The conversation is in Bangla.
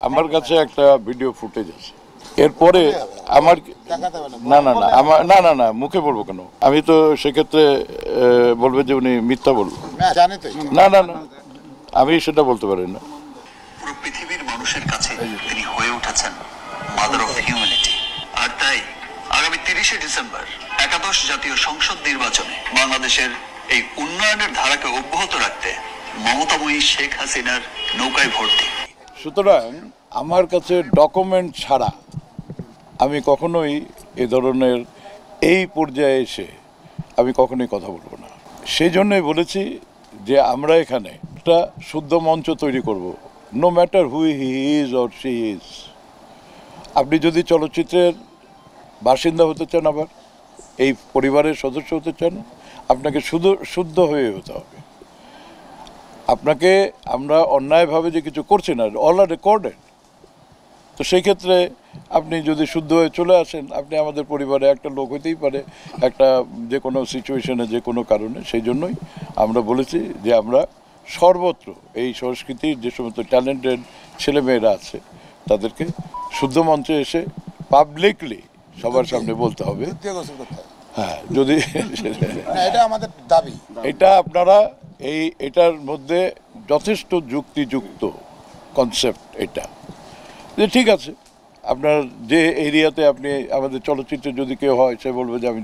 আমার কাছে একটা ভিডিও ফুটেজ আছে, এরপরে আমার না না না আমার না না না মুখে বলবো কেন, আমি তো সেক্ষেত্রে বলবে যে উনি মিথ্যা বলবো। না না না আমি সেটা বলতে পারি না। পুরো পৃথিবীর মানুষের কাছে তিনি হয়ে উঠেছেন মাদার অফ হিউম্যানিটি। আর তাই আগামী 30শে ডিসেম্বর একাদশ জাতীয় সংসদ নির্বাচনে বাংলাদেশের এই উন্নয়নের ধারাকে অব্যাহত রাখতে মমতাময়ী শেখ হাসিনার নৌকায় ভোট দিন। সুতরাং আমার কাছে ডকুমেন্ট ছাড়া আমি কখনোই এ ধরনের এই পর্যায়ে এসে আমি কখনোই কথা বলবো না। সেই জন্যই বলেছি যে আমরা এখানে একটা শুদ্ধ মঞ্চ তৈরি করব, no matter who he is or she is. আপনি যদি চলচ্চিত্রের বাসিন্দা হতে চান, আবার এই পরিবারের সদস্য হতে চান, আপনাকে শুদ্ধ হয়ে হতে হবে। আপনাকে আমরা অন্যায়ভাবে যে কিছু করছি না, অল আর রেকর্ডেড। তো সেই ক্ষেত্রে আপনি যদি শুদ্ধ হয়ে চলে আসেন, আপনি আমাদের পরিবারে একটা লোক হইতেই পারে, একটা যে কোনো সিচুয়েশনে, যে কোনো কারণে। সেই জন্যই আমরা বলেছি যে আমরা সর্বত্র এই সংস্কৃতির যে সমস্ত ট্যালেন্টেড ছেলেমেয়েরা আছে তাদেরকে শুদ্ধ মঞ্চে এসে পাবলিকলি সবার সামনে বলতে হবে। হ্যাঁ, যদি এটা আমাদের দাবি, এটা আপনারা এটার মধ্যে যথেষ্ট যুক্তিযুক্ত কনসেপ্ট এটা, যে ঠিক আছে আপনার যে এরিয়াতে আপনি আমাদের চলচ্চিত্রে যদি কেউ হয়, সে বলবে যে আমি